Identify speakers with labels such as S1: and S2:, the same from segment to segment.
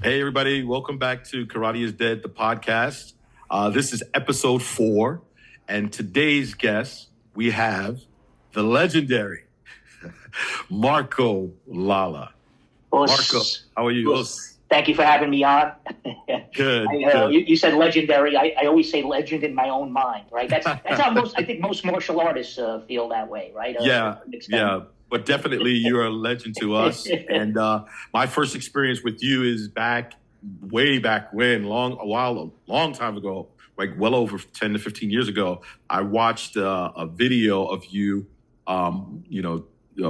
S1: Hey, everybody. Welcome back to Karate is Dead, the podcast. This is episode 4. And today's guest, we have the legendary Marco Lala. Marco, how are you?
S2: Thank you for having me on.
S1: Good.
S2: You said legendary. I always say legend in my own mind, right? That's how I think most martial artists feel that way, right?
S1: Yeah. But definitely you're a legend to us. And my first experience with you is way back when, a long time ago, like well over 10 to 15 years ago. I watched a video of you,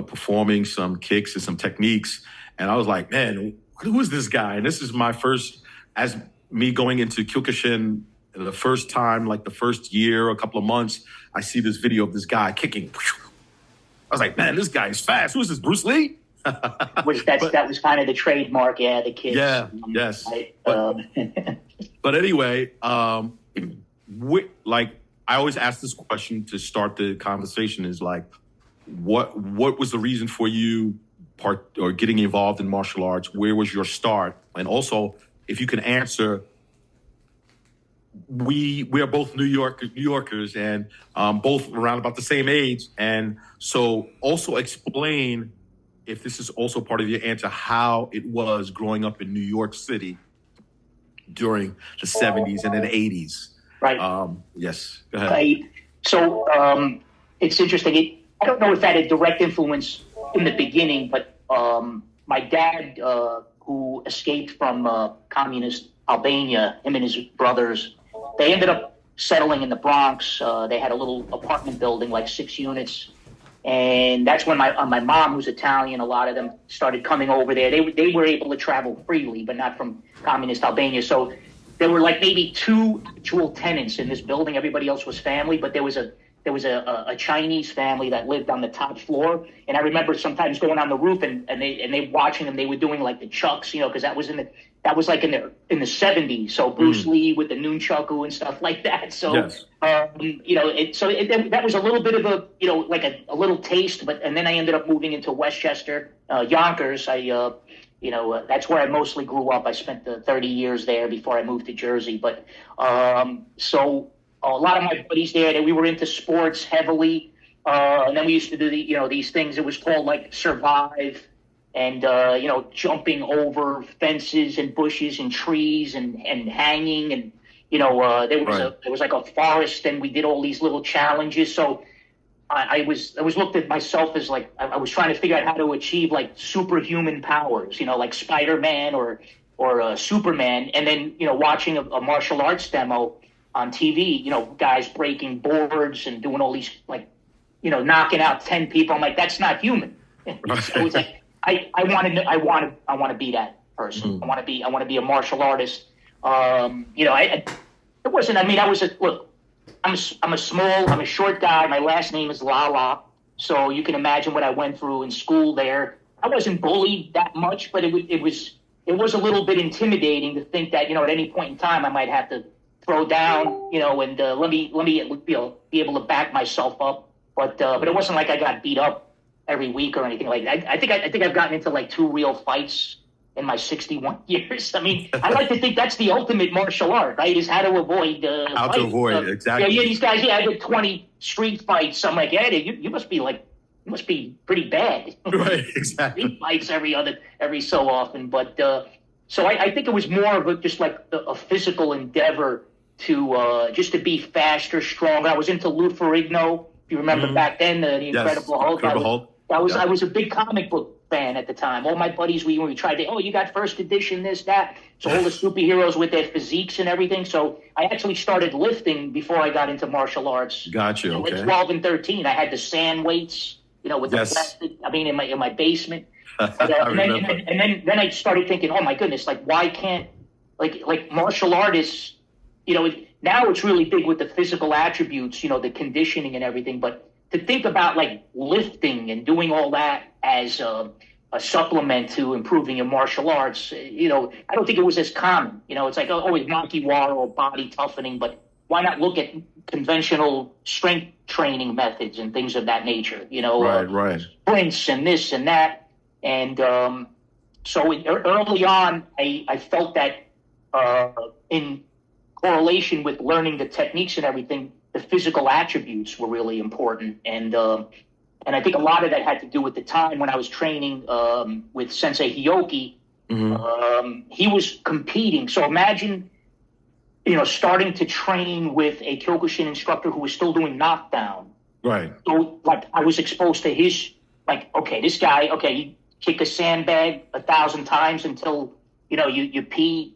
S1: performing some kicks and some techniques. And I was like, man, who is this guy? And this is my first, as me going into Kyokushin the first time, like the first year, a couple of months, I see this video of this guy kicking. I was like, man, this guy is fast. Who is this, Bruce Lee?
S2: That was kind of the trademark, the kids.
S1: Yeah, yes. But anyway, I always ask this question to start the conversation is like, what was the reason for you getting involved in martial arts? Where was your start? And also, if you can answer, we are both New Yorkers and both around about the same age. And so also explain, if this is also part of your answer, how it was growing up in New York City during the 70s and then the 80s.
S2: Right.
S1: Yes, go ahead.
S2: So it's interesting. I don't know if that had direct influence in the beginning, but my dad, who escaped from communist Albania, him and his brothers, they ended up settling in the Bronx. They had a little apartment building, like 6 units. And that's when my mom, who's Italian, a lot of them started coming over there. They were able to travel freely, but not from communist Albania. So there were like maybe 2 actual tenants in this building. Everybody else was family, but there was a Chinese family that lived on the top floor. And I remember sometimes going on the roof and they watching them. They were doing like the chucks, because that was like in the 70s. So Bruce Lee with the nunchaku and stuff like that. So,
S1: yes.
S2: That was a little bit of a little taste. And then I ended up moving into Westchester, Yonkers. That's where I mostly grew up. I spent the 30 years there before I moved to Jersey. But so a lot of my buddies there, we were into sports heavily. And then we used to do these things. It was called like Survive. And, jumping over fences and bushes and trees and hanging. And, there was like a forest and we did all these little challenges. So I was looked at myself as like, I was trying to figure out how to achieve like superhuman powers, like Spider-Man or Superman. And then, watching a martial arts demo on TV, guys breaking boards and doing all these like, knocking out 10 people. I'm like, that's not human. So it was like, I want to be that person. I want to be a martial artist. It wasn't. I mean, I'm a short guy. My last name is Lala, so you can imagine what I went through in school there. I wasn't bullied that much, but it was a little bit intimidating to think that at any point in time I might have to throw down, and let me be able to back myself up. But it wasn't like I got beat up every week or anything like that. I think I've gotten into like 2 real fights in my 61 years. I mean, I like to think that's the ultimate martial art, right? Is how to avoid
S1: exactly.
S2: These guys. I did 20 street fights. I'm like, you must be pretty bad.
S1: Right, exactly.
S2: Street fights every so often, but so I think it was more of just like a physical endeavor to just to be faster, stronger. I was into Lou Ferrigno. If you remember back then, the Incredible Hulk. I was a big comic book fan at the time. All my buddies, we tried to, you got first edition, this, that. So all the superheroes with their physiques and everything. So I actually started lifting before I got into martial arts.
S1: Gotcha. Okay.
S2: At 12 and 13, I had the sand weights, with the plastic. I mean, in my basement. And then I started thinking, oh my goodness, like why can't like martial artists, now it's really big with the physical attributes, the conditioning and everything, but to think about like lifting and doing all that as a supplement to improving your martial arts, I don't think it was as common. It's like always monkey war or body toughening, but why not look at conventional strength training methods and things of that nature?
S1: Right.
S2: Sprints and this and that. And so early on, I felt that in correlation with learning the techniques and everything, the physical attributes were really important. And I think a lot of that had to do with the time when I was training with Sensei Hioki. He was competing. So imagine, starting to train with a Kyokushin instructor who was still doing knockdown.
S1: Right.
S2: So, like, I was exposed to his, like, okay, this guy, okay, you kick a sandbag 1,000 times until, you pee,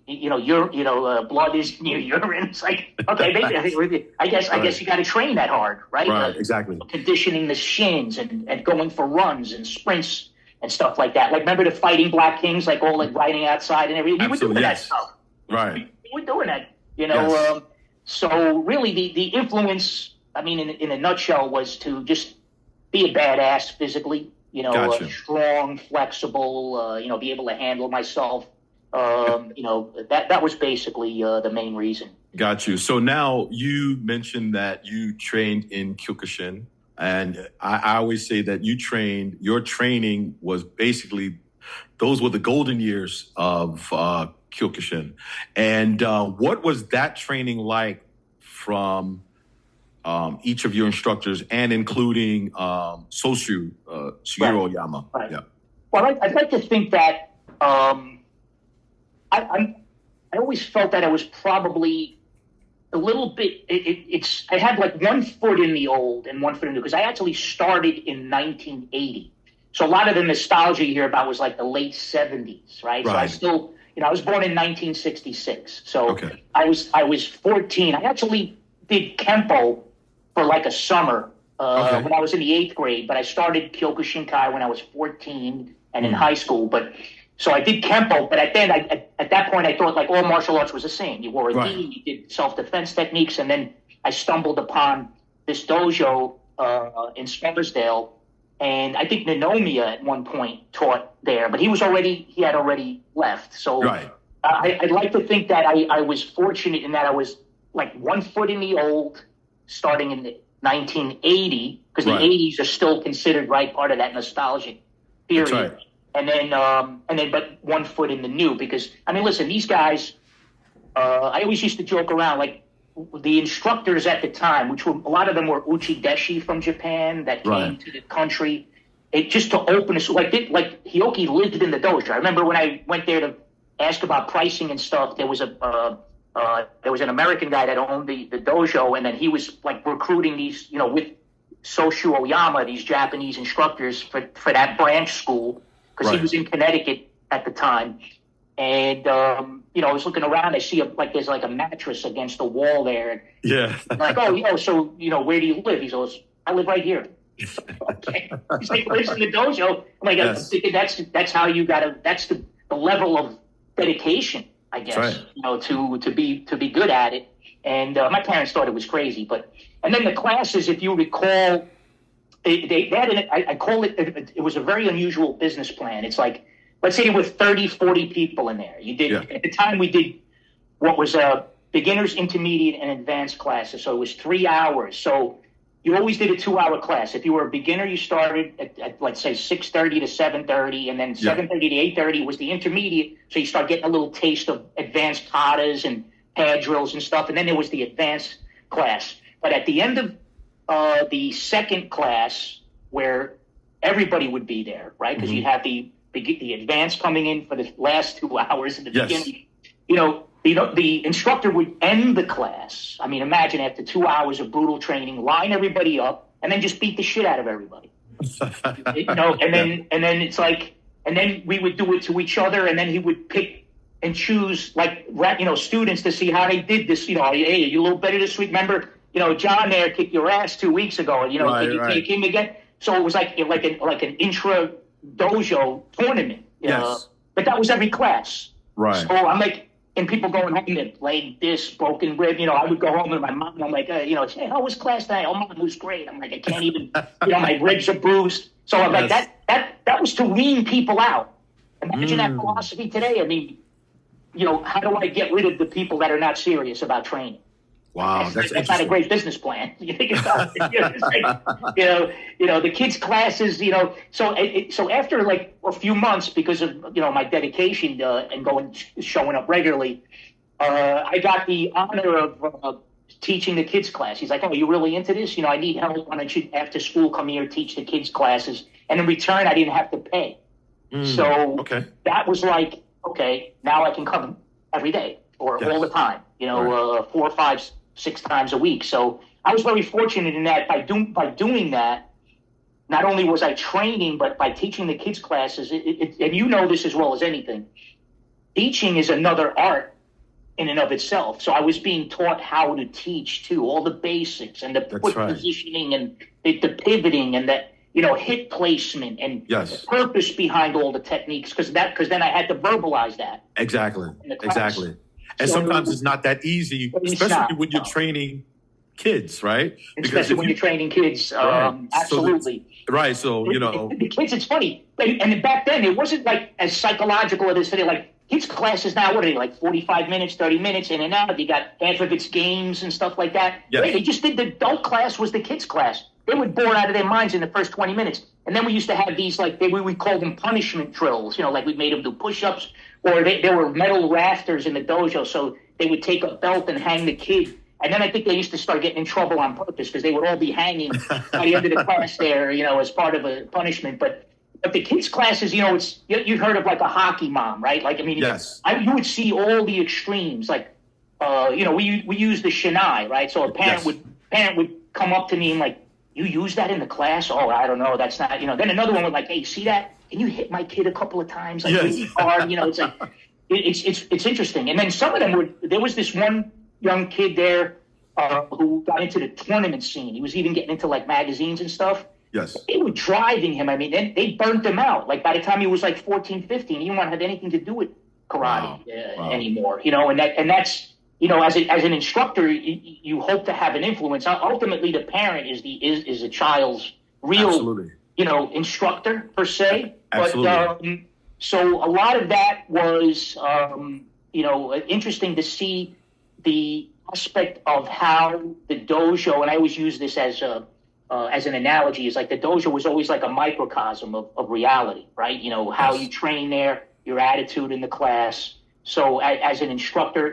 S2: blood is in your urine. It's like, okay, maybe, I guess you got to train that hard, right?
S1: Right, exactly.
S2: Conditioning the shins and going for runs and sprints and stuff like that. Like, remember the Fighting Black Kings, like all like riding outside and everything? We were doing that stuff.
S1: Right.
S2: We were doing that,
S1: Yes.
S2: So really the influence, I mean, in a nutshell, was to just be a badass physically,
S1: Gotcha.
S2: strong, flexible, be able to handle myself. That was basically the main reason.
S1: Got you. So now you mentioned that you trained in Kyokushin, and I always say that your training was basically, those were the golden years of Kyokushin. And what was that training like from each of your instructors, and including Soshu Shigeru Oyama?
S2: Right.
S1: Yeah.
S2: Well, I'd like to think that I always felt that I was probably a little bit. I had like 1 foot in the old and 1 foot in the new, because I actually started in 1980. So a lot of the nostalgia you hear about was like the late 70s, right? So I still, I was born in 1966. So
S1: Okay.
S2: I was 14. I actually did Kempo for like a summer when I was in the 8th grade, but I started Kyokushin Kai when I was 14 and in high school. But so I did Kempo, but at that point I thought like all martial arts was the same. You wore a gi, you did self-defense techniques, and then I stumbled upon this dojo in Scarsdale, and I think Ninomiya at one point taught there, but he had already left. So I'd like to think that I was fortunate in that I was like 1 foot in the old, starting in 1980, because the 80s are still considered part of that nostalgic period.
S1: That's right.
S2: And then, but 1 foot in the new, because I mean, listen, these guys. I always used to joke around, like the instructors at the time, which were a lot of them were uchideshi from Japan that came to the country. It just to open us, like Hioki lived in the dojo. I remember when I went there to ask about pricing and stuff. There was an American guy that owned the dojo, and then he was like recruiting these, with Soshu Oyama, these Japanese instructors for that branch school. Because he was in Connecticut at the time. And, I was looking around. I see there's like a mattress against the wall there.
S1: Yeah.
S2: I'm like, so, where do you live? He goes, I live right here. Okay. He's like, lives in the dojo. I'm like, I'm thinking that's how you that's the level of dedication, I guess, to be good at it. And my parents thought it was crazy. And then the classes, if you recall, they had I call it was a very unusual business plan. It's like, let's say there were 30, 40 people in there. You did at the time we did what was beginners, intermediate, and advanced classes. So it was 3 hours. So you always did a 2-hour class. If you were a beginner, you started at let's say 6:30 to 7:30, and then 7:30 to 8:30 was the intermediate. So you start getting a little taste of advanced katas and pad drills and stuff. And then there was the advanced class. But at the end of the second class, where everybody would be there, right? Because you'd have the advance coming in for the last 2 hours in the beginning. The instructor would end the class. I mean, imagine after 2 hours of brutal training, line everybody up, and then just beat the shit out of everybody. And then it's like, and then we would do it to each other, and then he would pick and choose students to see how they did this. Hey, you a little better this week? Remember? John there kicked your ass 2 weeks ago. Did you take him again? So it was like an intra dojo tournament. But that was every class.
S1: Right.
S2: So I'm like, and people going home and laying this broken rib. I would go home to my mom. And I'm like, hey, how was class tonight? Oh, mom, it was great. I'm like, I can't even. My ribs are bruised. So I'm like, that was to wean people out. Imagine that philosophy today. I mean, how do I get rid of the people that are not serious about training?
S1: Wow, that's
S2: That's not a
S1: interesting.
S2: great business plan. You think about it, it's like, the kids' classes, so after like a few months, because of my dedication and showing up regularly, I got the honor of teaching the kids' class. He's like, "Oh, you really into this? I need help. Why don't you after school come here teach the kids' classes?" And in return, I didn't have to pay. So
S1: Okay.
S2: that was like, okay, now I can come every day or all the
S1: Yes.
S2: time,
S1: Right.
S2: 4, 5, 6 times a week. So I was very fortunate in that by doing that, not only was I training, but by teaching the kids classes, and you know this as well as anything, teaching is another art in and of itself. So I was being taught how to teach too, all the basics and the
S1: That's
S2: foot
S1: right.
S2: positioning and the pivoting and the hip placement and the
S1: Yes.
S2: purpose behind all the techniques because then I had to verbalize that
S1: Exactly.
S2: in the class.
S1: Exactly. And
S2: So
S1: sometimes it's not that easy,
S2: it's
S1: especially
S2: not,
S1: when you're
S2: no.
S1: training kids, right? Because
S2: Especially
S1: if
S2: when
S1: you
S2: you're training kids,
S1: right,
S2: absolutely.
S1: so
S2: The kids, it's funny, and back then it wasn't like as psychological as it is today. Like kids' classes now, what are they like 45 minutes, 30 minutes in and out? You got half of it's games and stuff like that.
S1: Yes.
S2: They just did the adult class was the kids' class. They would bore out of their minds in the first 20 minutes, and then we used to have these like we called them punishment drills. Like we made them do push-ups, or there were metal rafters in the dojo, so they would take a belt and hang the kid. And then I think they used to start getting in trouble on purpose because they would all be hanging by the end of the class there, as part of a punishment. But the kids' classes, it's you've heard of like a hockey mom, right? Like I mean,
S1: yes.
S2: you would see all the extremes. Like, we use the shinai, right? So a parent would come up to me and like, you use that in the class? Oh, I don't know, that's not. Then another one would like, hey, see that? Can you hit my kid a couple of times, like really hard? It's like it's interesting. And then some of them there was this one young kid there who got into the tournament scene. He was even getting into like magazines and stuff.
S1: Yes.
S2: They were driving him. I mean, they burnt him out. Like by the time he was like 14, 15, he didn't want to have anything to do with karate anymore. And that's as an instructor, you hope to have an influence. Ultimately, the parent is a child's real
S1: Absolutely.
S2: Instructor per se.
S1: Absolutely.
S2: But so a lot of that was interesting to see the aspect of how the dojo, and I always use this as an analogy, is like the dojo was always like a microcosm of reality, right? How you train there, your attitude in the class. So as an instructor,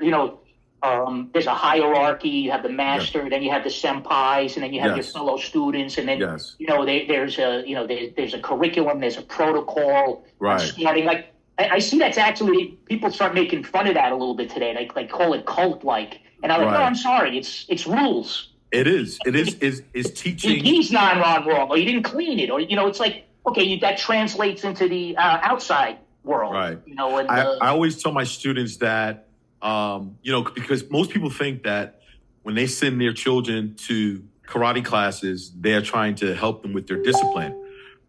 S2: there's a hierarchy. You have the master, then you have the senpais, and then you have your fellow students, and then there's a curriculum, there's a protocol.
S1: Right.
S2: Starting like I see that's actually people start making fun of that a little bit today. Like call it cult-like, and I'm like, no, I'm sorry, it's rules.
S1: It is teaching.
S2: He's not wrong, or you didn't clean it, or it's like okay, that translates into the outside world,
S1: right?
S2: And
S1: I always tell my students that. Because most people think that when they send their children to karate classes, they're trying to help them with their discipline.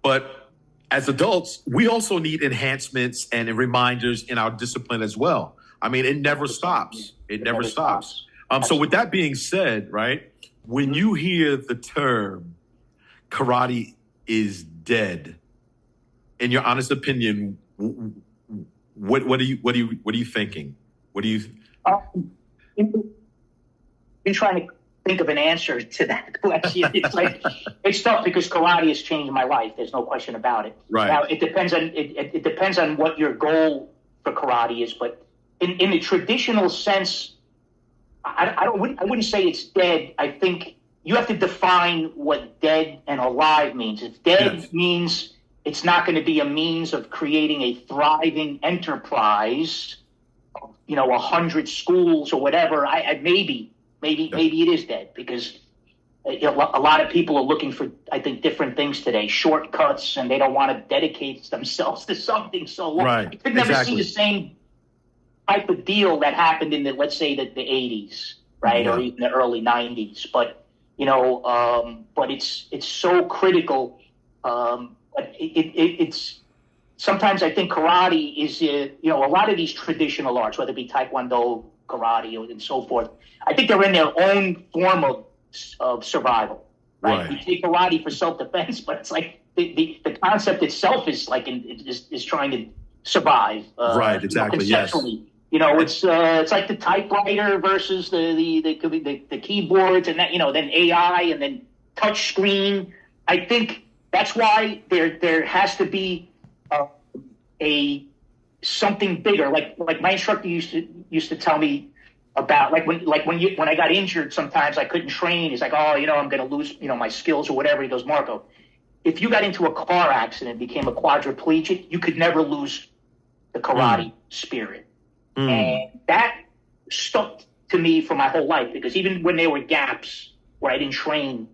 S1: But as adults, we also need enhancements and reminders in our discipline as well. I mean, it never stops. It never stops. So with that being said, right, when you hear the term karate is dead, in your honest opinion, what are you thinking? What do you?
S2: Been trying to think of an answer to that question. It's like it's tough because karate has changed my life. There's no question about it.
S1: Right.
S2: Now it depends on what your goal for karate is, but in the traditional sense, I wouldn't say it's dead. I think you have to define what dead and alive means. If dead means it's not going to be a means of creating a thriving enterprise. 100 schools or whatever. Maybe it is dead because a lot of people are looking for, I think, different things today, shortcuts, and they don't want to dedicate themselves to something so long.
S1: Right.
S2: You could never see the same type of deal that happened in let's say the 80s, right, or even the early 90s. But but it's so critical. But it's. Sometimes I think karate is, a lot of these traditional arts, whether it be taekwondo, karate, and so forth, I think they're in their own form of survival, right? You take karate for self-defense, but it's like the concept itself is like is trying to survive.
S1: Right, exactly,
S2: conceptually, It's like the typewriter versus the keyboards, and that, then AI, and then touch screen. I think that's why there has to be a something bigger. Like my instructor used to tell me about, when I got injured, sometimes I couldn't train. He's like, oh, I'm going to lose my skills or whatever. He goes, Marco, if you got into a car accident, became a quadriplegic, you could never lose the karate spirit. And that stuck to me for my whole life, because even when there were gaps where I didn't train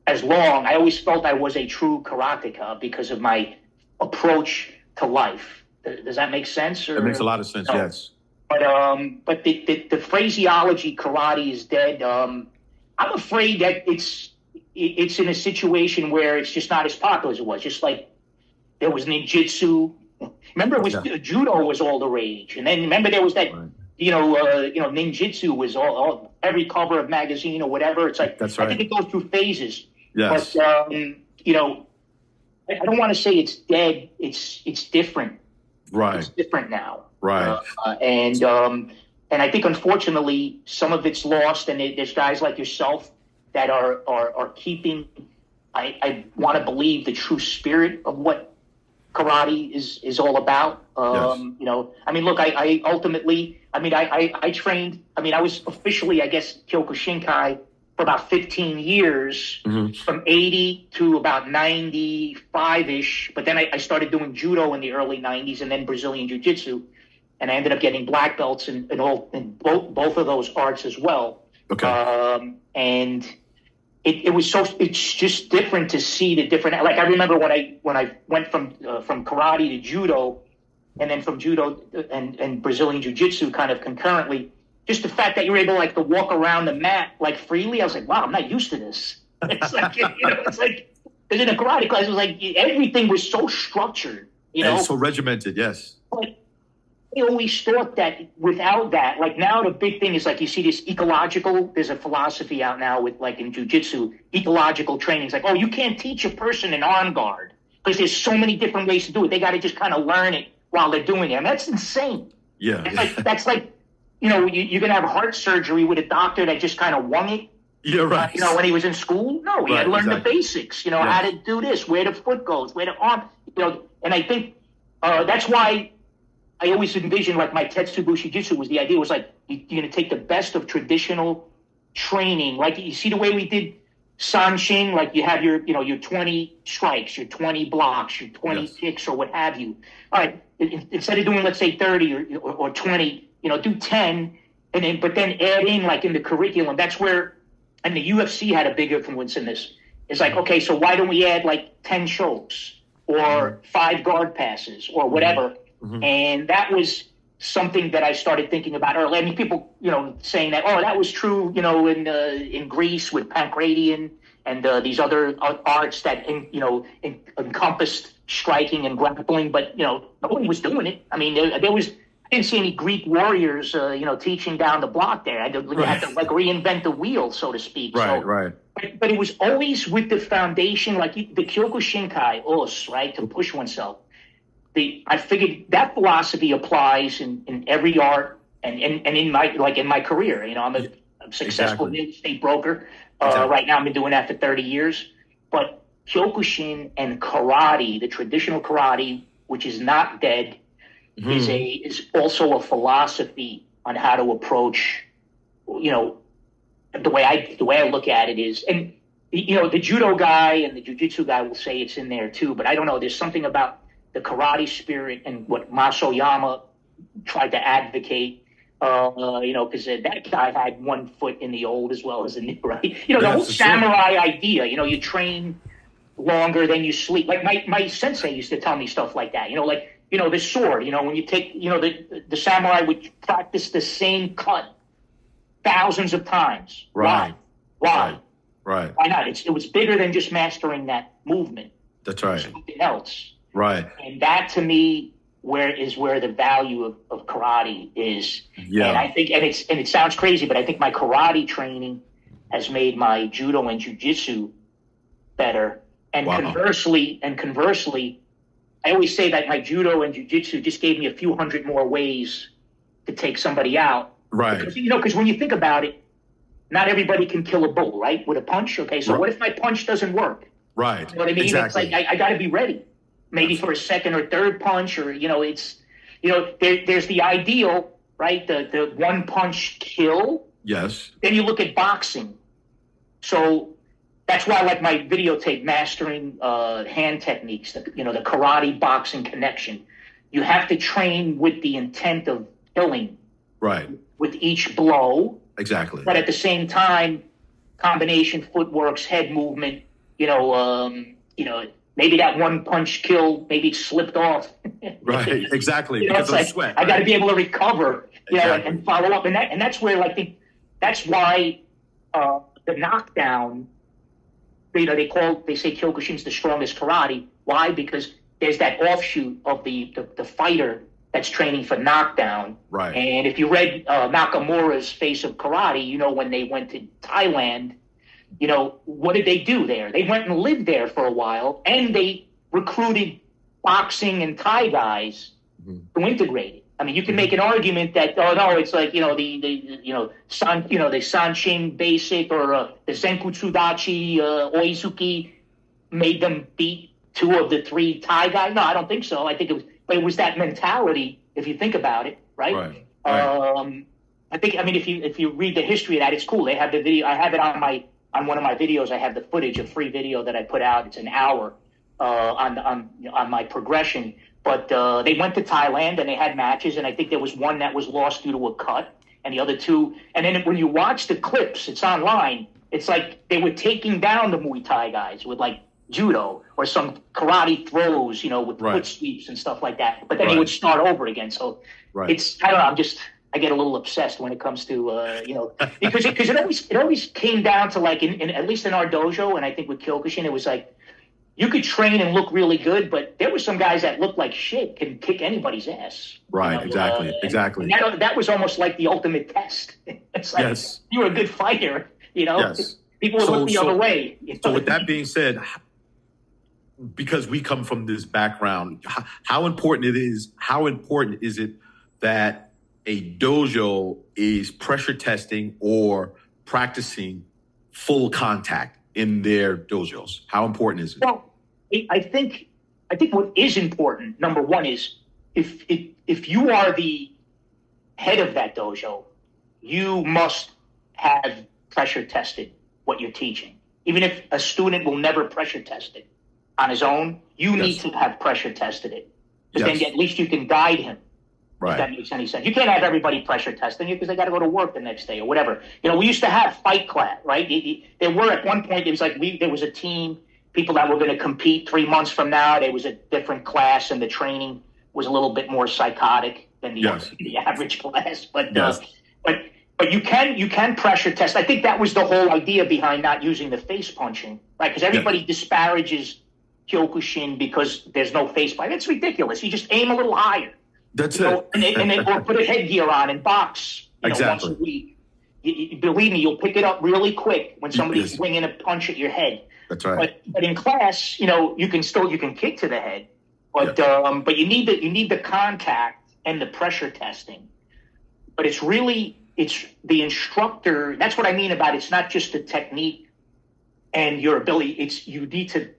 S2: as long, I always felt I was a true karateka because of my approach to life. Does that make sense?
S1: It makes a lot of sense, no. Yes.
S2: But the phraseology karate is dead. I'm afraid that it's in a situation where it's just not as popular as it was. Just like there was ninjutsu. Remember, it was judo was all the rage, and then remember there was that ninjutsu was all every cover of magazine or whatever. It's like, that's right. I think it goes through phases.
S1: Yes.
S2: But I don't want to say it's dead. It's different.
S1: Right.
S2: It's different now.
S1: Right.
S2: And I think, unfortunately, some of it's lost, and there's guys like yourself that are keeping, I want to believe, the true spirit of what karate is all about.
S1: Yes.
S2: Look, I ultimately, I trained, I was officially, I guess, Kyokushin for about 15 years, from 80 to about 95-ish. But then I started doing judo in the early 90s, and then Brazilian jiu-jitsu. And I ended up getting black belts in both of those arts as well.
S1: Okay.
S2: And it's just different to see the different, like I remember when I went from karate to judo, and then from judo and Brazilian jiu-jitsu kind of concurrently, just the fact that you're able to walk around the mat freely, I was like, wow, I'm not used to this. It's like, it's like, because in a karate class, it was like everything was so structured,
S1: And so regimented, yes.
S2: But I always thought that without that, now the big thing is you see this ecological, there's a philosophy out now with in jiu-jitsu, ecological training. It's like, oh, you can't teach a person an arm guard because there's so many different ways to do it. They got to just kind of learn it while they're doing it. And that's insane.
S1: Yeah.
S2: That's like, you're going to have heart surgery with a doctor that just kind of wung it.
S1: Yeah, right.
S2: When he was in school, no, he had to learn the basics, how to do this, where the foot goes, where the arm, and I think that's why I always envisioned my Tetsubushi Jitsu was the idea was you're going to take the best of traditional training. You see the way we did Sanshin, you have your 20 strikes, your 20 blocks, your 20 kicks or what have you. All right. Instead of doing, let's say 30 or 20, do 10 but then add in the curriculum. That's where, and the UFC had a big influence in this. It's okay, so why don't we add 10 chokes or 5 guard passes or whatever? Mm-hmm. And that was something that I started thinking about early. People, saying that, oh, that was true, in Greece with Pancratian and these other arts that, encompassed striking and grappling, but, nobody was doing it. I didn't see any Greek warriors, teaching down the block there. I had to reinvent the wheel, so to speak.
S1: Right.
S2: But it was always with the foundation, the Kyokushinkai, right, to push oneself. I figured that philosophy applies in every art and in my career. I'm a successful real estate broker. Right now, I've been doing that for 30 years. But Kyokushin and karate, the traditional karate, which is not dead, is also a philosophy on how to approach. The way I look at it is, and the judo guy and the jiu-jitsu guy will say it's in there too. But I don't know. There's something about the karate spirit and what Masoyama tried to advocate, because that guy had one foot in the old as well as the new, right? The whole samurai idea, you train longer than you sleep. My sensei used to tell me stuff like that, the sword, when you take, the samurai would practice the same cut thousands of times.
S1: Right.
S2: Why?
S1: Right.
S2: Why not? It was bigger than just mastering that movement.
S1: That's right.
S2: Something else.
S1: Right.
S2: And that to me where the value of karate is.
S1: Yeah.
S2: And I think it sounds crazy, but I think my karate training has made my judo and jiu-jitsu better. And conversely, I always say that my judo and jiu-jitsu just gave me a few hundred more ways to take somebody out.
S1: Right.
S2: Because when you think about it, not everybody can kill a bull, right? With a punch. Okay, so what if my punch doesn't work?
S1: Right.
S2: You know what I mean?
S1: Exactly.
S2: It's like I got to be ready, maybe for a second or third punch, or there's the ideal, right? The one punch kill.
S1: Yes.
S2: Then you look at boxing. So that's why I like my videotape, Mastering Hand Techniques, the karate boxing connection. You have to train with the intent of killing.
S1: Right.
S2: With each blow.
S1: Exactly.
S2: But at the same time, combination, footworks, head movement, maybe that one punch killed, maybe it slipped off.
S1: Right, exactly. Because of sweat.
S2: I got to be able to recover,
S1: Exactly.
S2: and follow up. And that's where I think that's why the knockdown, they say Kyokushin's the strongest karate. Why? Because there's that offshoot of the fighter that's training for knockdown.
S1: Right.
S2: And if you read Nakamura's Face of Karate, when they went to Thailand, what did they do there? They went and lived there for a while, and they recruited boxing and Thai guys to integrate it. I mean, you can make an argument that it's like the Sanchin Basic or the Senkutsudachi Oizuki made them beat 2 of the 3 Thai guys. No, I don't think so. I think it was that mentality, if you think about it, right?
S1: Right.
S2: If you read the history of that, it's cool. They have the video. I have it on one of my videos. I have the footage, a free video that I put out. It's an hour on my progression. But they went to Thailand and they had matches, and I think there was one that was lost due to a cut, and the other 2. And then when you watch the clips, it's online. It's like they were taking down the Muay Thai guys with like judo or some karate throws, with foot sweeps and stuff like that. But then they would start over again. So it's, I don't know, I get a little obsessed when it comes to, because it always came down to like, in at least in our dojo, and I think with Kyokushin, it was like, you could train and look really good, but there were some guys that looked like shit, can kick anybody's ass.
S1: Right, exactly.
S2: And that was almost like the ultimate test. It's like, you were a good fighter,
S1: Yes.
S2: People would look the other way.
S1: So with that being said, because we come from this background, how important is it that a dojo is pressure testing or practicing full contact in their dojos? How important is it?
S2: Well, I think what is important, number one, is if you are the head of that dojo, you must have pressure tested what you're teaching. Even if a student will never pressure test it on his own, you need to have pressure tested it. Because then at least you can guide him. Right. If that makes any sense. You can't have everybody pressure testing you because they got to go to work the next day or whatever. We used to have fight class, right? There were at one point, it was like there was a team, people that were going to compete 3 months from now. There was a different class, and the training was a little bit more psychotic than the average class. But but you can pressure test. I think that was the whole idea behind not using the face punching, right? Because everybody disparages Kyokushin because there's no face punch. That's ridiculous. You just aim a little higher.
S1: That's it.
S2: And then or put a headgear on and box once a week. Believe me, you'll pick it up really quick when somebody's swinging a punch at your head.
S1: That's right.
S2: But in class, you can kick to the head, but you need the contact and the pressure testing. But it's the instructor. That's what I mean about it's not just the technique and your ability. It's you need to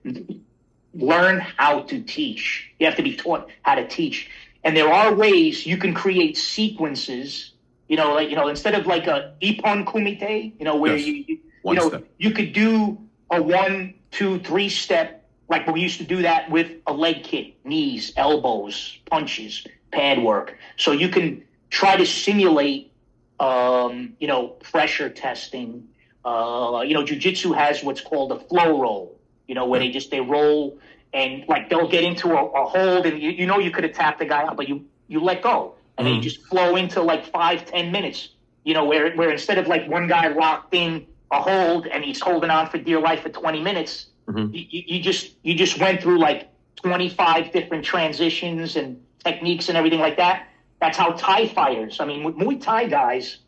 S2: learn how to teach. You have to be taught how to teach. And there are ways you can create sequences, instead of like a ippon kumite, where you could do a 1, 2, 3 step, like we used to do that with a leg kick, knees, elbows, punches, pad work. So you can try to simulate, pressure testing. Jiu-jitsu has what's called a flow roll, where they roll. And like they'll get into a hold, and you could have tapped the guy out, but you let go, and then you just flow into like 5-10 minutes. Where instead of like one guy locked in a hold and he's holding on for dear life for 20 minutes, you just went through like 25 different transitions and techniques and everything like that. That's how Thai fighters. I mean, Muay Thai guys.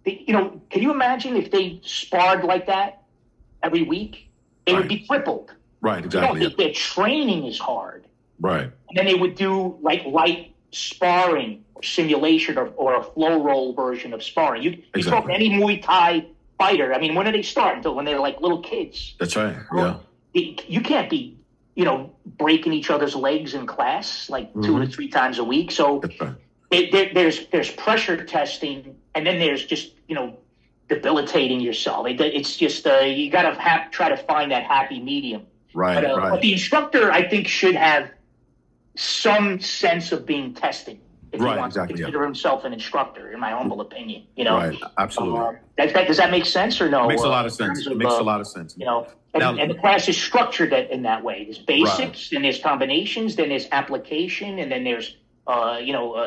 S2: Can you imagine if they sparred like that every week? They would be crippled.
S1: Right, exactly.
S2: Their training is hard.
S1: Right.
S2: And then they would do like light sparring or simulation or a flow roll version of sparring. You talk to any Muay Thai fighter. I mean, when do they start? Until when they're like little kids.
S1: That's right. Yeah.
S2: You can't be, breaking each other's legs in class like 2 to 3 times a week. So there's pressure testing, and then there's just, debilitating yourself. It's just you got to try to find that happy medium.
S1: Right,
S2: But the instructor, I think, should have some sense of being tested if he wants to consider himself an instructor, in my humble opinion.
S1: Right, absolutely.
S2: Does that make sense or no?
S1: It makes a lot of sense. It makes a lot of sense.
S2: And the class is structured in that way. There's basics, then there's combinations, then there's application, and then there's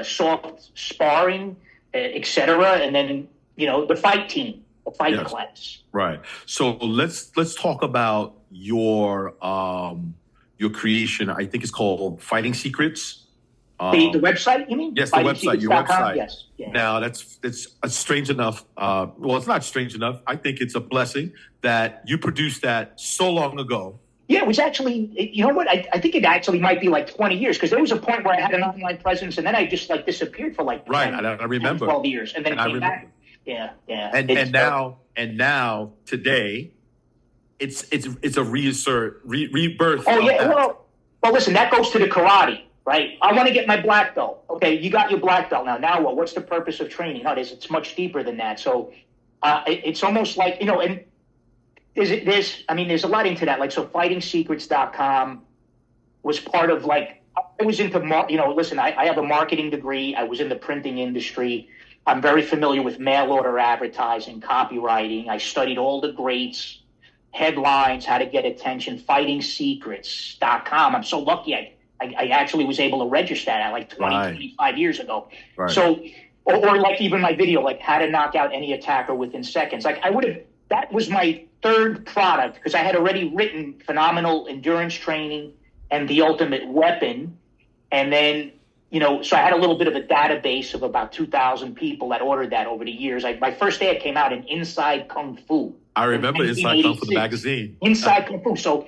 S2: soft sparring, etc. And then the fight team, the fight class.
S1: Right. So let's talk about your creation. I think it's called Fighting Secrets.
S2: The website, you mean?
S1: Yes, the website, your website.
S2: Yes. Yeah.
S1: Now, it's strange enough. Well, it's not strange enough. I think it's a blessing that you produced that so long ago.
S2: Yeah, it was actually, you know what? I think it actually might be like 20 years, because there was a point where I had an online presence, and then I just disappeared for 10,
S1: I remember
S2: 12 years, and then came back. Yeah.
S1: And now today, it's a rebirth.
S2: Oh yeah. Well, listen, that goes to the karate. Right, I want to get my black belt. Okay, you got your black belt now. Now what? What's the purpose of training? No, it's much deeper than that. So it's almost like, and there's a lot into that. Like, so FightingSecrets.com was part of I was into listen, I have a marketing degree. I was in the printing industry. I'm very familiar with mail order advertising, copywriting. I studied all the greats, headlines, how to get attention. FightingSecrets.com. I'm so lucky. I actually was able to register that 25 years ago. Right. So, or even my video, how to knock out any attacker within seconds. That was my third product, because I had already written Phenomenal Endurance Training and The Ultimate Weapon. And then, so I had a little bit of a database of about 2,000 people that ordered that over the years. My first ad came out in Inside Kung Fu.
S1: I remember Inside Kung Fu, the magazine.
S2: Inside Kung Fu.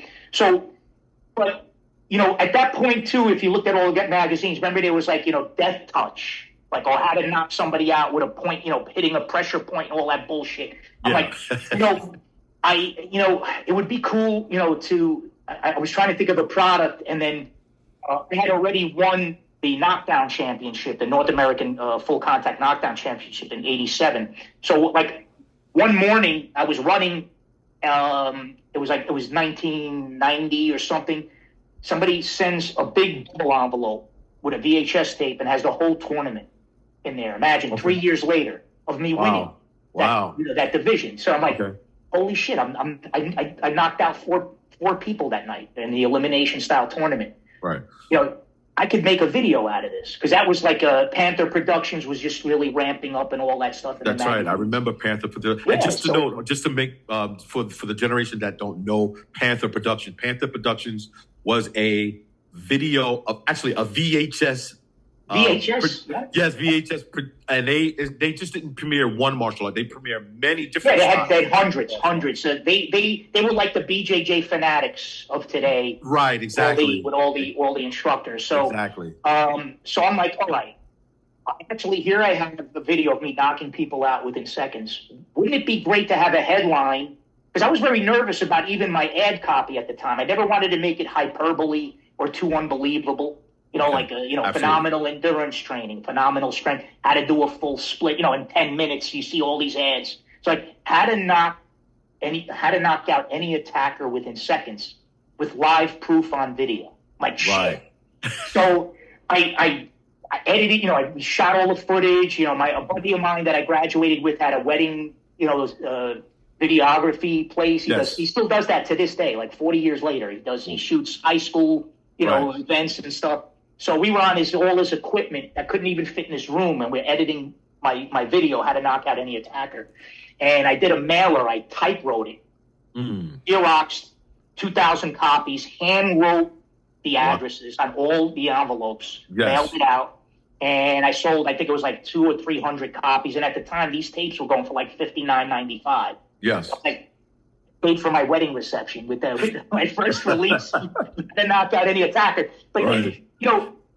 S2: But, at that point, too, if you looked at all the magazines, remember there was Death Touch, how to knock somebody out with a point, hitting a pressure point and all that bullshit. I'm it would be cool, I was trying to think of a product, and then they had already won the knockdown championship, the North American full contact knockdown championship in '87. So one morning I was running, it was 1990 or something. Somebody sends a big double envelope with a VHS tape and has the whole tournament in there. Imagine 3 years later of me winning that division. So I'm holy shit! I knocked out four people that night in the elimination style tournament.
S1: Right.
S2: I could make a video out of this, because that was Panther Productions was just really ramping up and all that stuff.
S1: That's right. I remember Panther Productions.
S2: Yeah,
S1: and just to make for the generation that don't know Panther Productions. Panther Productions was a video of actually a VHS.
S2: VHS.
S1: Yes, VHS, and they just didn't premiere one martial art. They premiered many different.
S2: Yeah, they had hundreds. So they were like the BJJ fanatics of today.
S1: Right, exactly.
S2: With all the instructors. So
S1: exactly.
S2: So I'm like, all right. Actually, here I have a video of me knocking people out within seconds. Wouldn't it be great to have a headline? Because I was very nervous about even my ad copy at the time. I never wanted to make it hyperbole or too unbelievable. Phenomenal endurance training, phenomenal strength, how to do a full split. In 10 minutes, you see all these ads. It's how to knock out any attacker within seconds with live proof on video. Shit. So I edited. We shot all the footage. A buddy of mine that I graduated with had a wedding. Videography place. He still does that to this day. 40 years later, he shoots high school, events and stuff. So we were on all his equipment that couldn't even fit in his room, and we're editing my video, how to knock out any attacker. And I did a mailer. I type wrote it. Xeroxed 2,000 copies, hand wrote the addresses on all the envelopes, mailed it out. And I sold, I think it was 200 or 300 copies. And at the time, these tapes were going for $59.95.
S1: Yes.
S2: Paid for my wedding reception with my first release. I knocked out any attacker. But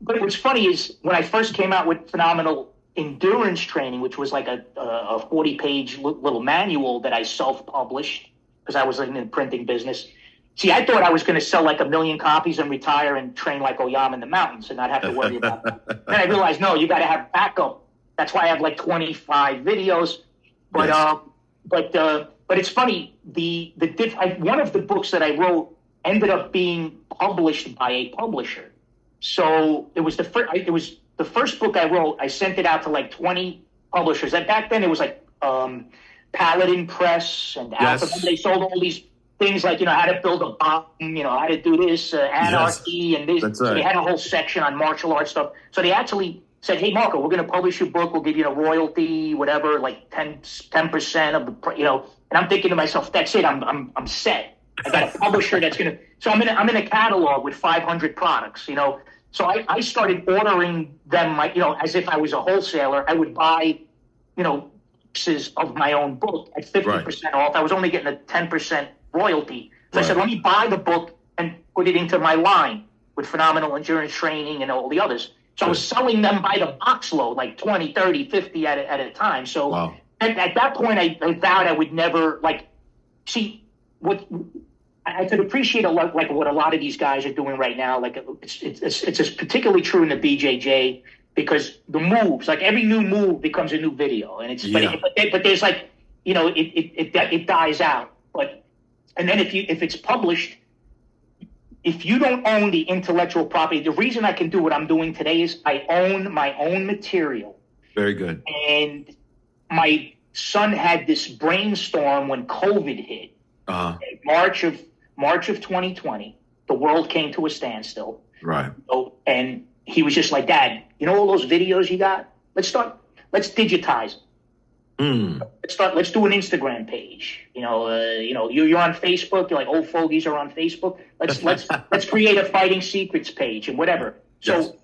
S2: but what's funny is when I first came out with Phenomenal Endurance Training, which was like a 40-page little manual that I self-published because I was in the printing business. See, I thought I was going to sell like 1 million copies and retire and train like Oyama in the mountains and not have to worry about it. Then I realized, no, you got to have backup. That's why I have like 25 videos. But
S1: Yes.
S2: but it's funny. One of the books that I wrote ended up being published by a publisher. So it was the first book I wrote. I sent it out to like 20 publishers. And back then it was like Paladin Press and
S1: Yes.
S2: Alpha. They sold all these things like, how to build a bomb, how to do this, anarchy, and this.
S1: That's
S2: So they
S1: right.
S2: had a whole section on martial arts stuff. So they actually said, hey, Marco, we're going to publish your book. We'll give you a royalty, whatever, like 10% of the, and I'm thinking to myself, that's it. I'm set. I got a publisher that's going to, so I'm in a catalog with 500 products, So I started ordering them, as if I was a wholesaler. I would buy, boxes of my own book at 50% off. I was only getting a 10% royalty. So I said, let me buy the book and put it into my line with Phenomenal Endurance Training and all the others. So I was selling them by the box load, like 20, 30, 50 at a time. So at that point, I vowed I would never, see, what I could appreciate a lot, like what a lot of these guys are doing right now. Like it's particularly true in the BJJ because the moves, like every new move becomes a new video. And it's, but there's like, it dies out. And then if it's published, if you don't own the intellectual property, the reason I can do what I'm doing today is I own my own material.
S1: Very good.
S2: And my son had this brainstorm when COVID hit. March of 2020, the world came to a standstill.
S1: Right.
S2: And he was just like, Dad, all those videos you got? Let's digitize them. Let's do an Instagram page. You're on Facebook. You're like old fogies are on Facebook. Let's create a fighting secrets page and whatever. So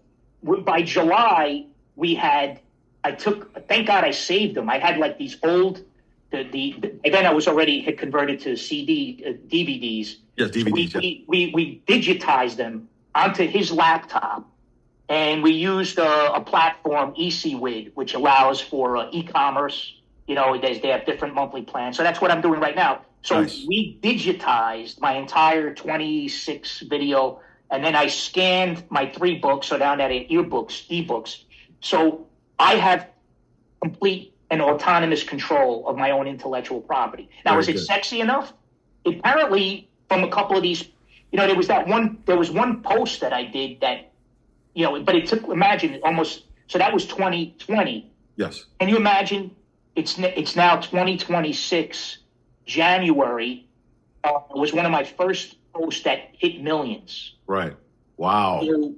S2: by July thank God I saved them. I had like these old then I was already had converted to DVDs.
S1: Yes, DVDs.
S2: So we digitized them onto his laptop. And we used a platform, EasyWid, which allows for e-commerce. They have different monthly plans. So that's what I'm doing right now. So we digitized my entire 26 video, and then I scanned my 3 books, so down at ebooks. So I have complete and autonomous control of my own intellectual property. Now, is it sexy enough? Apparently, from a couple of these, there was one post that I did that, but it took, imagine, almost, so that was 2020.
S1: Yes.
S2: Can you imagine? It's now 2026, January. Was one of my first posts that hit millions.
S1: Right. Wow.
S2: So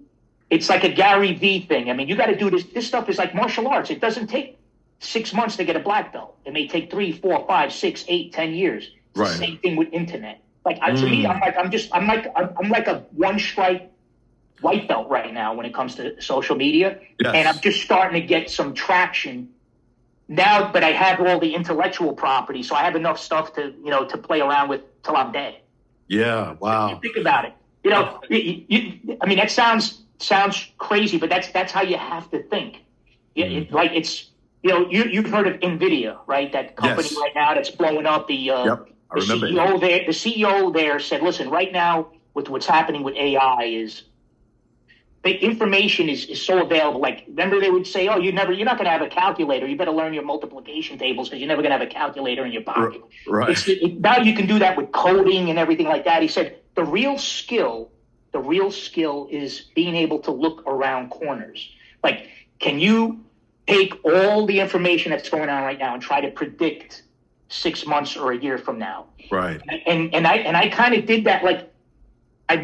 S2: it's like a Gary V thing. I mean, you got to do this. This stuff is like martial arts. It doesn't take 6 months to get a black belt. It may take 3, 4, 5, 6, 8, 10 years. It's the same thing with internet. To me, I'm like a one stripe white belt right now when it comes to social media, and I'm just starting to get some traction now. But I have all the intellectual property, so I have enough stuff to play around with till I'm dead.
S1: Yeah. Wow.
S2: Think about it. I mean, that sounds crazy, but that's how you have to think. You've heard of NVIDIA, right? That company right now that's blowing up. The CEO there said, listen, right now with what's happening with AI is the information is so available. Like, remember they would say, oh, you're not going to have a calculator. You better learn your multiplication tables because you're never going to have a calculator in your pocket.
S1: Right.
S2: Now you can do that with coding and everything like that. He said, the real skill is being able to look around corners. Like, can you take all the information that's going on right now and try to predict 6 months or a year from now?
S1: Right.
S2: And I kind of did that. Like I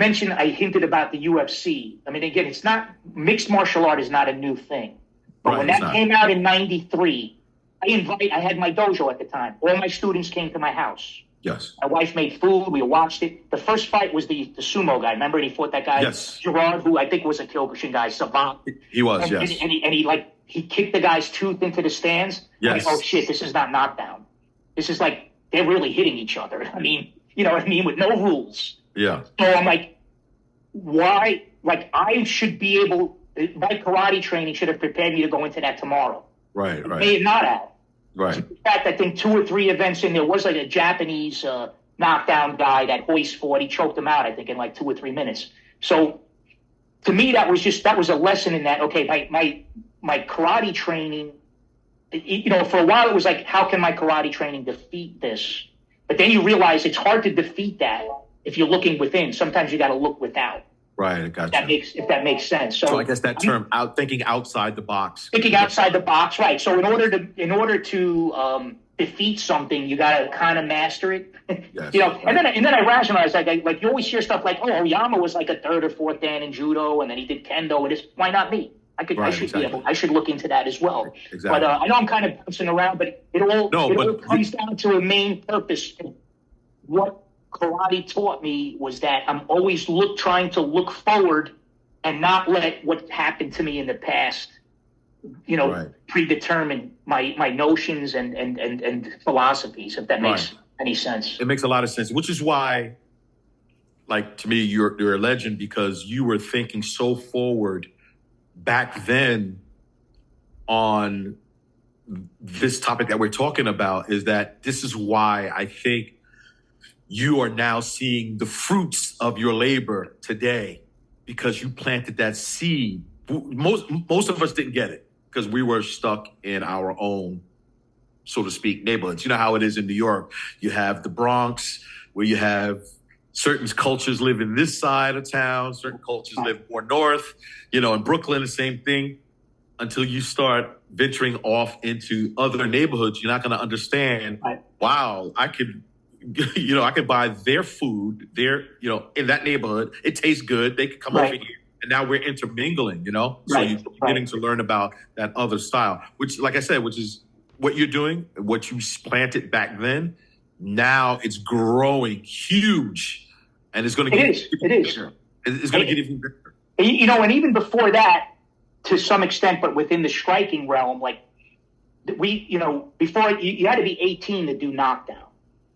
S2: hinted about the UFC. I mean, again, it's not, mixed martial art is not a new thing. But when that came out in 93, I had my dojo at the time. All my students came to my house.
S1: Yes.
S2: My wife made food. We watched it. The first fight was the sumo guy. Remember, he fought that guy, Gerard, who I think was a Kyokushin guy, savant.
S1: He was,
S2: and he kicked the guy's tooth into the stands.
S1: Yes.
S2: Like, oh shit, this is not knockdown. This is like they're really hitting each other. I mean, you know what I mean, with no rules.
S1: Yeah.
S2: So I'm like, why? Like, I should be able my karate training should have prepared me to go into that tomorrow.
S1: Right.
S2: It may not have.
S1: Right.
S2: In fact, I think 2 or 3 events in there was like a Japanese knockdown guy that Hoist fought. He choked him out, I think, in like 2 or 3 minutes. So to me, that was a lesson in that. Okay, my karate training, for a while it was like, how can my karate training defeat this? But then you realize it's hard to defeat that if you're looking within. Sometimes you got to look without.
S1: Right, I got you.
S2: If that makes sense.
S1: So I guess that term, thinking outside the box.
S2: Thinking outside the box, right? So in order to defeat something, you got to kind of master it.
S1: Yes,
S2: And then I rationalized, like you always hear stuff like, oh, Oyama was like a 3rd or 4th dan in judo, and then he did kendo. Why not me? I should look into that as well.
S1: Exactly.
S2: But I know I'm kind of bouncing around, but it all comes down to a main purpose. What karate taught me was that I'm always trying to look forward and not let what happened to me in the past, predetermine my notions and philosophies, if that makes any sense.
S1: It makes a lot of sense, which is why, like, to me, you're a legend, because you were thinking so forward back then on this topic that we're talking about. Is that this is why I think you are now seeing the fruits of your labor today, because you planted that seed. Most of us didn't get it because we were stuck in our own, so to speak, neighborhoods. You know how it is in New York. You have the Bronx, where you have certain cultures live in this side of town, certain cultures live more north. In Brooklyn, the same thing. Until you start venturing off into other neighborhoods, you're not going to understand, wow, I could buy their food there, in that neighborhood. It tastes good. They could come over here, and now we're intermingling, So you're getting to learn about that other style, which, like I said, which is what you're doing, what you planted back then. Now it's growing huge, and it's going to get bigger. It's going to get even bigger.
S2: And even before that, to some extent, but within the striking realm, like before you had to be 18 to do knockdown.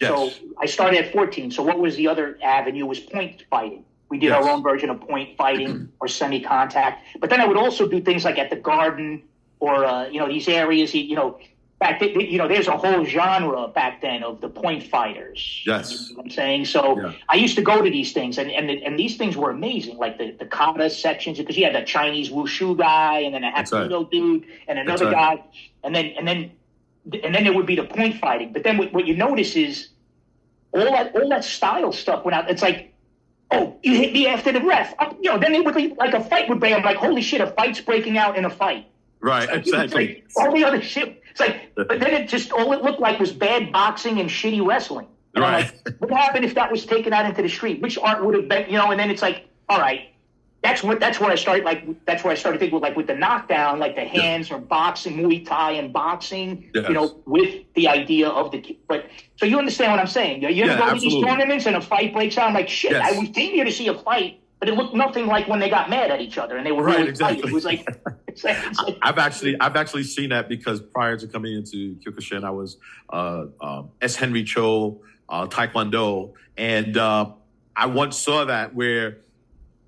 S1: Yes.
S2: So I started at 14. So what was the other avenue? Was point fighting. We did our own version of point fighting or semi-contact. But then I would also do things like at the Garden or, these areas, back then, there's a whole genre back then of the point fighters.
S1: Yes.
S2: You know what I'm saying? So I used to go to these things, and these things were amazing, like the kata sections, because you had the Chinese wushu guy, and then a Hapkido dude, and another guy, and then there would be the point fighting. But then what you notice is all that style stuff went out. It's like, oh, you hit me after the ref. Then it would be like a fight would be. I'm like, holy shit, a fight's breaking out in a fight.
S1: Right, exactly.
S2: All the other shit. It's like, but then all it looked like was bad boxing and shitty wrestling. And I'm like, what happened if that was taken out into the street? Which art would have been, and then it's like, all right, that's where I started thinking with the knockdown, like the hands or boxing, Muay Thai and boxing, with the idea of but so you understand what I'm saying? You ever go to these tournaments and a fight breaks out? I'm like, shit, I was came here to see a fight, but it looked nothing like when they got mad at each other and they were really fighting. It was like,
S1: I've actually seen that, because prior to coming into Kyokushin, I was S. Henry Cho Taekwondo, and I once saw that where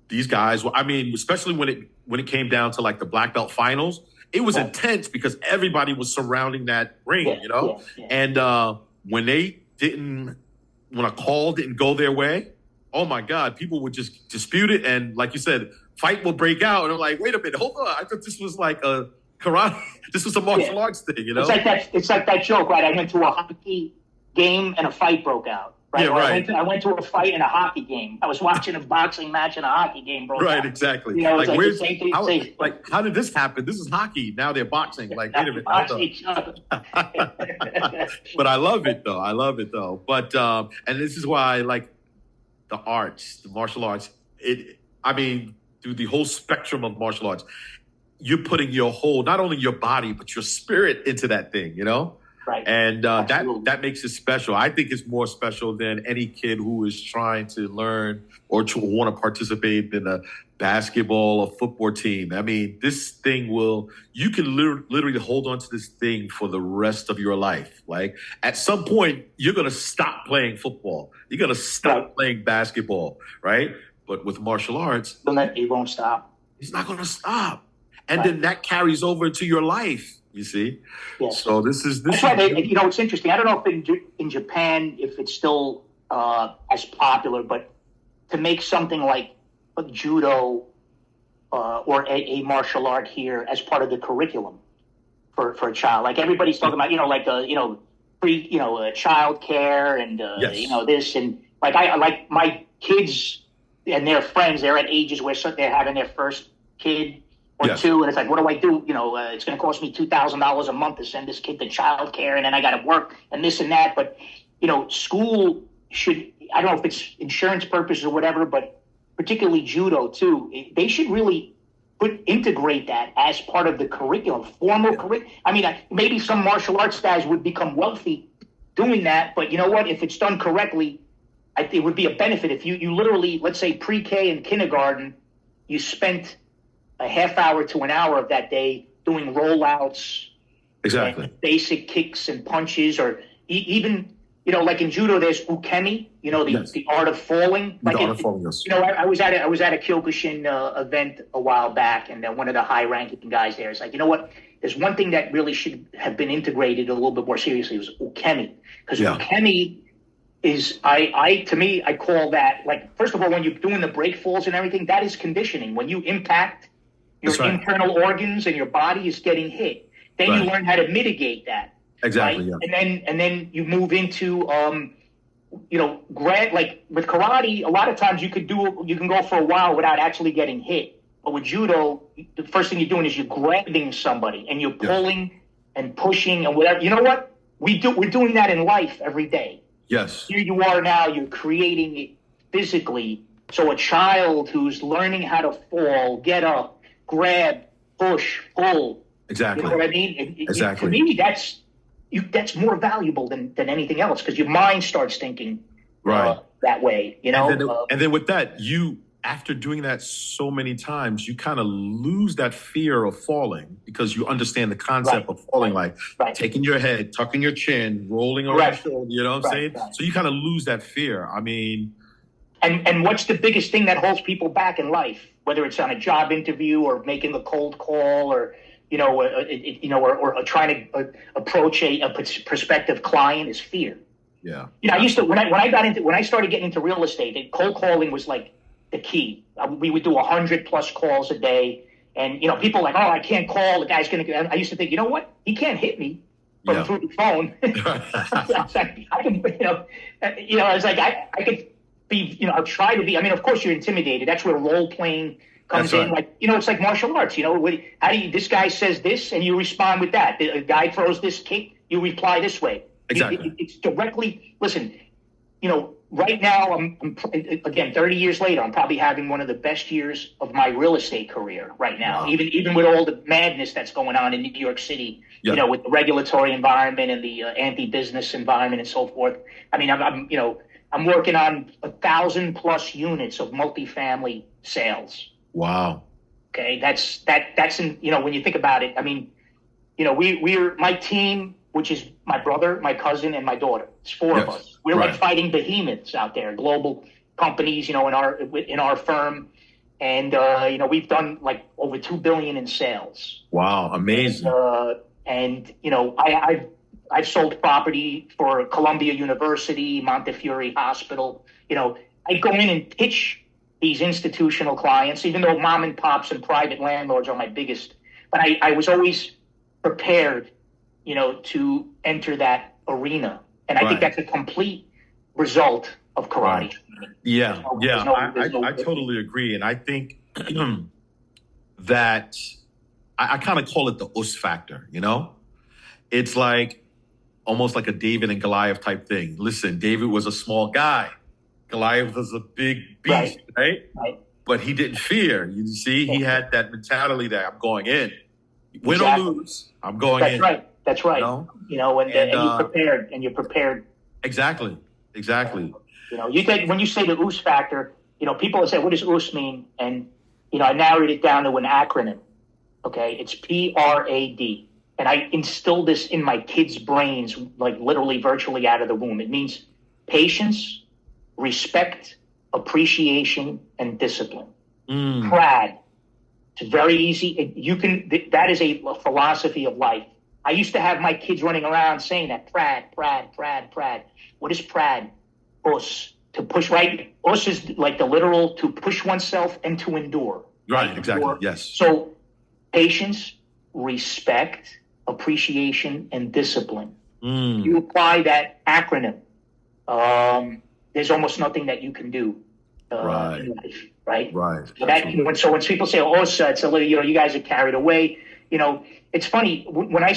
S1: these guys, especially when it came down to like the black belt finals, it was intense because everybody was surrounding that ring, And when a call didn't go their way, oh my God, people would just dispute it, and like you said, fight will break out, and I'm like, wait a minute, hold on, I thought this was like a karate, this was a martial arts thing,
S2: It's like that joke, right? I went to a hockey game and a fight broke out. Right?
S1: Yeah, right.
S2: I went to a fight in a hockey game. I was watching a boxing match and a hockey game broke out.
S1: Right, exactly.
S2: Like
S1: how did this happen? This is hockey. Now they're boxing. Like, wait a minute.
S2: Box each other.
S1: But I love it though. But and this is why I like the arts, the martial arts. Through the whole spectrum of martial arts, you're putting your whole, not only your body, but your spirit into that thing,
S2: Right.
S1: And that makes it special. I think it's more special than any kid who is trying to learn or to want to participate in a basketball or football team. This thing you can literally hold on to this thing for the rest of your life. Like, at some point, you're going to stop playing football. You're going to stop playing basketball, right? But with martial arts,
S2: it won't stop.
S1: He's not going to stop. And then that carries over to your life, you see?
S2: Yes.
S1: So this is...
S2: That's why it's interesting. I don't know if in Japan, if it's still as popular, but to make something like a judo or a martial art here as part of the curriculum for a child. Like everybody's talking about, child care and, this. And like like my kids and their friends, they're at ages where they're having their first kid or two. And it's like, what do I do? It's going to cost me $2,000 a month to send this kid to child care. And then I got to work and this and that. But, school should, I don't know if it's insurance purposes or whatever, but particularly judo too, they should really integrate that as part of the curriculum, formal curriculum. I mean, maybe some martial arts guys would become wealthy doing that, but you know what? If it's done correctly, it would be a benefit. If you literally, let's say pre-K and kindergarten, you spent a half hour to an hour of that day doing rollouts,
S1: exactly,
S2: basic kicks and punches, or even, like in judo, there's ukemi, the art of falling. Like
S1: the art of falling, yes.
S2: I was at a Kyokushin event a while back, and one of the high-ranking guys there is like, you know what? There's one thing that really should have been integrated a little bit more seriously, was ukemi, because ukemi is, to me, I call that, like, first of all, when you're doing the break falls and everything, that is conditioning. When you impact your internal organs and your body is getting hit, then you learn how to mitigate that.
S1: Exactly.
S2: Right?
S1: Yeah.
S2: And then you move into like with karate, a lot of times you can go for a while without actually getting hit. But with judo, the first thing you're doing is you're grabbing somebody and you're pulling and pushing and whatever. You know what? We're doing that in life every day.
S1: Yes.
S2: Here you are now, you're creating it physically. So a child who's learning how to fall, get up, grab, push, pull.
S1: Exactly.
S2: You know what I mean?
S1: Exactly.
S2: To me, that's more valuable than anything else, because your mind starts thinking that way,
S1: And then with that, after doing that so many times, you kind of lose that fear of falling, because you understand the concept of falling, like taking your head, tucking your chin, rolling over your shoulder, you know what I'm saying? Right. So you kind of lose that fear. I mean...
S2: And what's the biggest thing that holds people back in life, whether it's on a job interview or making a cold call or... or trying to approach a prospective client, is fear.
S1: Yeah.
S2: I used to, when I started getting into real estate, cold calling was like the key. We would do 100+ calls a day, and people are like, oh, I can't call. The guy's gonna. I used to think, you know what? He can't hit me through the phone. I can, I was like, I could be, I'll try to be. I mean, of course, you're intimidated. That's where role playing comes in, like, it's like martial arts, how do you, this guy says this and you respond with that. The guy throws this kick, you reply this way.
S1: Exactly.
S2: It's directly, listen, right now, I'm again, 30 years later, I'm probably having one of the best years of my real estate career right now, even with all the madness that's going on in New York City, with the regulatory environment and the anti-business environment and so forth. I mean, I'm working on 1,000+ units of multifamily sales.
S1: Wow.
S2: Okay, that's in, when you think about it. I mean, we're my team, which is my brother, my cousin, and my daughter. It's 4 of us. We're like fighting behemoths out there, global companies, in our firm, and we've done like over $2 billion in sales.
S1: Wow, amazing.
S2: And I've sold property for Columbia University, Montefiore Hospital. I go in and pitch these institutional clients, even though mom and pops and private landlords are my biggest. But I was always prepared, to enter that arena. And I think that's a complete result of karate.
S1: Yeah, I totally agree. And I think that I kind of call it the us factor, It's like almost like a David and Goliath type thing. Listen, David was a small guy. Goliath was a big beast, right? But he didn't fear. You see, he had that mentality that I'm going in. Win or lose, I'm going in.
S2: That's right. And you're prepared.
S1: Exactly.
S2: You think, when you say the OOS factor, people will say, what does OOS mean? And, I narrowed it down to an acronym. Okay. It's PRAD. And I instilled this in my kids' brains, like literally virtually out of the womb. It means patience, respect, appreciation, and discipline. PRAD. It's very easy. That is a philosophy of life. I used to have my kids running around saying that Prad. What is Prad? Us, to push, right? Us is like the literal to push oneself and to endure.
S1: Right, exactly. Yes.
S2: So patience, respect, appreciation, and discipline. You apply that acronym. There's almost nothing that you can do in life, right?
S1: Right.
S2: So when people say, "Oh, it's a little," you guys are carried away. It's funny when I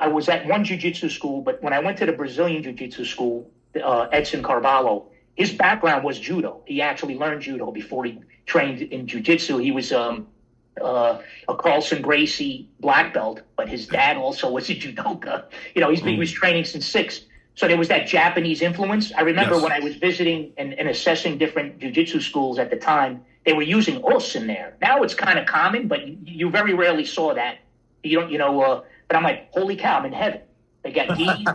S2: was at one jiu-jitsu school, but when I went to the Brazilian jiu-jitsu school, Edson Carvalho, his background was judo. He actually learned judo before he trained in jiu-jitsu. He was a Carlson Gracie black belt, but his dad also was a judoka. He was training since 6. So there was that Japanese influence. I remember when I was visiting and assessing different jiu-jitsu schools at the time, they were using os in there. Now it's kind of common, but you very rarely saw that. But I'm like, holy cow, I'm in heaven. They got gi,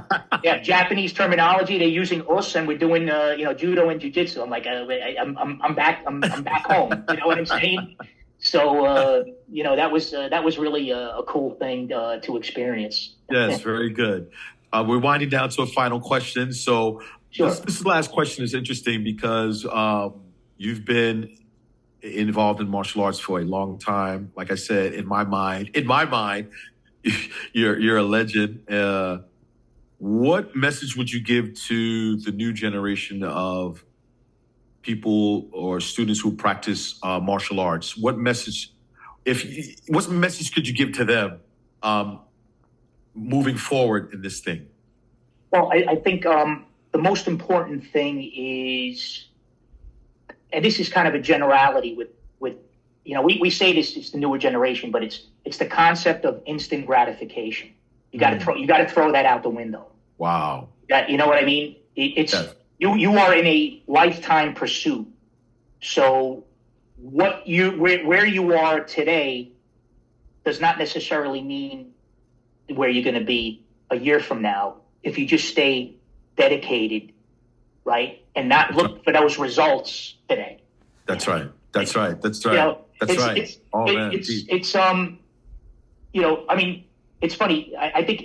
S2: they have Japanese terminology. They're using os, and we're doing judo and jiu-jitsu. I'm like, I'm back home. You know what I'm saying? So that was really a cool thing to experience.
S1: Yes, very good. We're winding down to a final question. So
S2: Sure.
S1: This last question is interesting because you've been involved in martial arts for a long time. Like I said, in my mind, you're a legend. What message would you give to the new generation of people or students who practice martial arts? What message could you give to them moving forward in this thing?
S2: Well, I think the most important thing is, and this is kind of a generality with we say this, it's the newer generation, but it's the concept of instant gratification. You got to throw that out the window.
S1: Wow.
S2: You know what I mean? You are in a lifetime pursuit. So where you are today does not necessarily mean where you're going to be a year from now if you just stay dedicated, right? And not look for those results today.
S1: That's right. That's right. It's funny. I think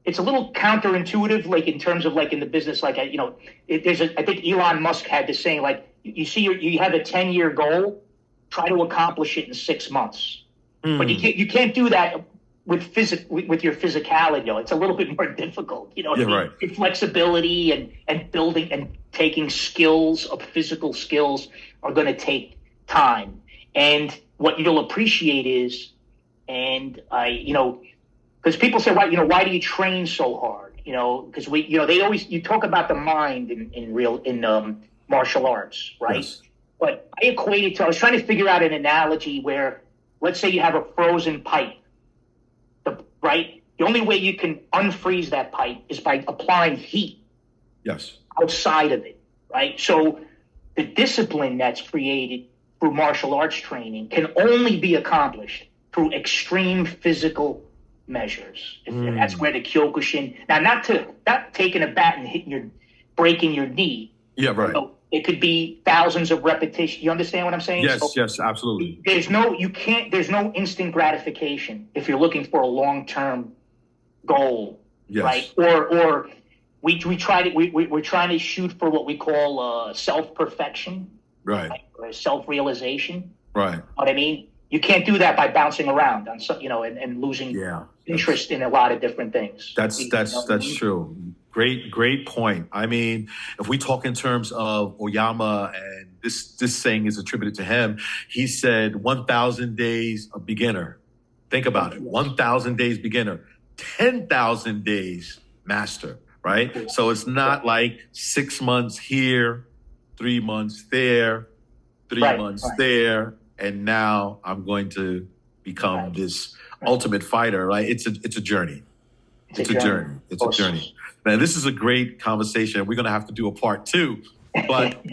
S1: it's a little counterintuitive, like in terms of like in the business, like I think Elon Musk had this saying, like you have a 10-year goal, try to accomplish it in 6 months, but you can't do that with your physicality. It's a little bit more difficult. Right.
S2: Your flexibility and building and taking skills of physical skills are going to take time. And what you'll appreciate is, because people say, why do you train so hard? Because you talk about the mind in martial arts, right? Yes. But I was trying to figure out an analogy where, let's say you have a frozen pipe, right? The only way you can unfreeze that pipe is by applying heat.
S1: Yes.
S2: Outside of it, right? So the discipline that's created through martial arts training can only be accomplished through extreme physical measures. And that's where the Kyokushin, now not taking a bat and breaking your knee.
S1: Yeah, right.
S2: It could be thousands of repetitions. You understand what I'm saying?
S1: Yes, yes, absolutely.
S2: There's no instant gratification if you're looking for a long-term goal, yes. Right? Or we're trying to shoot for what we call self-perfection,
S1: right?
S2: Or self-realization,
S1: right?
S2: You know what I mean? You can't do that by bouncing around on and losing interest in a lot of different things.
S1: That's true. Great point. I mean, if we talk in terms of Oyama, and this saying is attributed to him, he said 1,000 days a beginner. Think about it. 1,000 days beginner, 10,000 days master, right? So it's not like 6 months here, 3 months there, 3 months there, and now I'm going to become this ultimate fighter, right? It's a journey. It's a journey. It's a journey. Man, this is a great conversation. We're going to have to do a part 2. But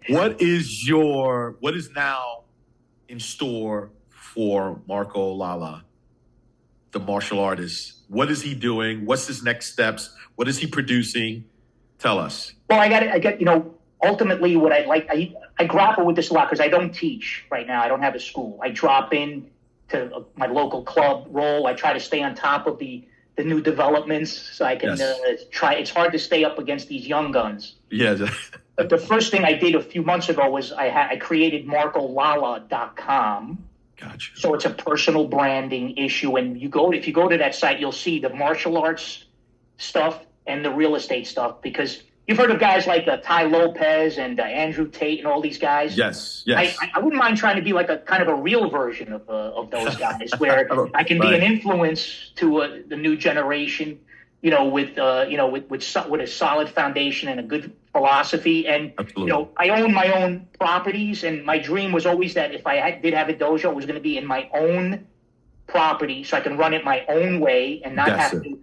S1: what is now in store for Marco Lala, the martial artist? What is he doing? What's his next steps? What is he producing? Tell us.
S2: Well, I got ultimately what I like. I grapple with this a lot because I don't teach right now. I don't have a school. I drop in to my local club role. I try to stay on top of the new developments so I can try. It's hard to stay up against these young guns.
S1: Yeah.
S2: But the first thing I did a few months ago was I created MarcoLala.com.
S1: Gotcha.
S2: So it's a personal branding issue. And if you go to that site, you'll see the martial arts stuff and the real estate stuff, because you've heard of guys like Ty Lopez and Andrew Tate and all these guys.
S1: Yes.
S2: I wouldn't mind trying to be like a kind of a real version of those guys, where I can be an influence to the new generation, with a solid foundation and a good philosophy. And
S1: Absolutely.
S2: I own my own properties, and my dream was always that if I did have a dojo, it was going to be in my own property, so I can run it my own way and not have to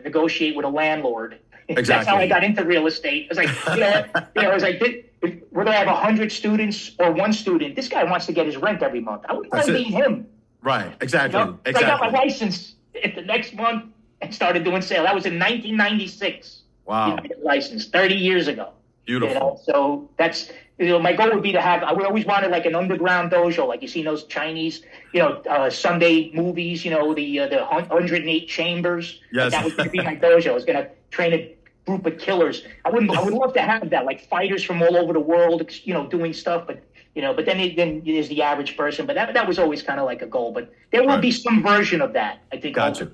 S2: negotiate with a landlord.
S1: Exactly.
S2: That's how I got into real estate. I was like, whether I have 100 students or one student, this guy wants to get his rent every month. I wouldn't mind being him.
S1: Right. Exactly. Exactly.
S2: So I got my license the next month and started doing sales. That was in 1996.
S1: Wow.
S2: License 30 years ago.
S1: Beautiful.
S2: So that's, my goal would be to have, I would always wanted like an underground dojo, like you see in those Chinese, Sunday movies, the 108 chambers.
S1: Yes.
S2: That was going to be my dojo. I was going to train a group of killers. I would love to have that, like fighters from all over the world, doing stuff, but then there's the average person, but that was always kind of like a goal, but there will be some version of that, I think.
S1: Gotcha.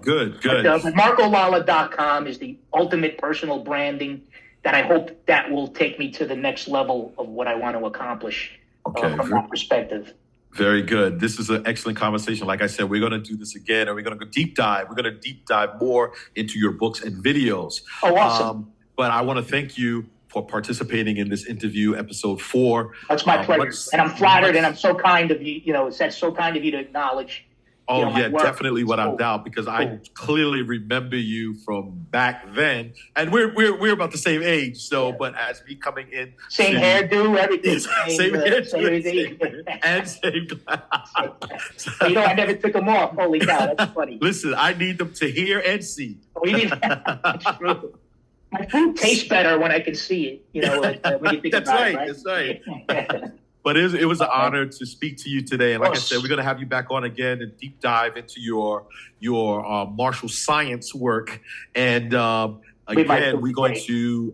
S1: Good.
S2: But MarcoLala.com is the ultimate personal branding that I hope that will take me to the next level of what I want to accomplish from that perspective.
S1: Very good. This is an excellent conversation. Like I said, we're going to do this again, and we're going to go deep dive. We're going to deep dive more into your books and videos.
S2: Oh, awesome.
S1: But I want to thank you for participating in this interview, episode 4.
S2: That's my pleasure. And I'm flattered, and I'm so kind of you, that's so kind of you to acknowledge.
S1: Oh, yeah, definitely without doubt, because I clearly remember you from back then. And we're about the same age, so, but as me coming in.
S2: Same hairdo, everything.
S1: Same hairdo. And same glasses.
S2: I never took them off. Holy cow, that's funny.
S1: Listen, I need them to hear and see.
S2: That's true. My food tastes better when I can see it, when you think about it, right?
S1: That's right. But it was an honor to speak to you today. And like I said, we're going to have you back on again and deep dive into your martial science work. And again, we're going to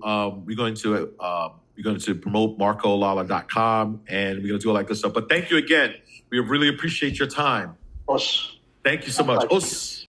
S1: promote MarcoLala.com, and we're going to do all like this stuff. But thank you again. We really appreciate your time.
S2: Us.
S1: Thank you so much. Us.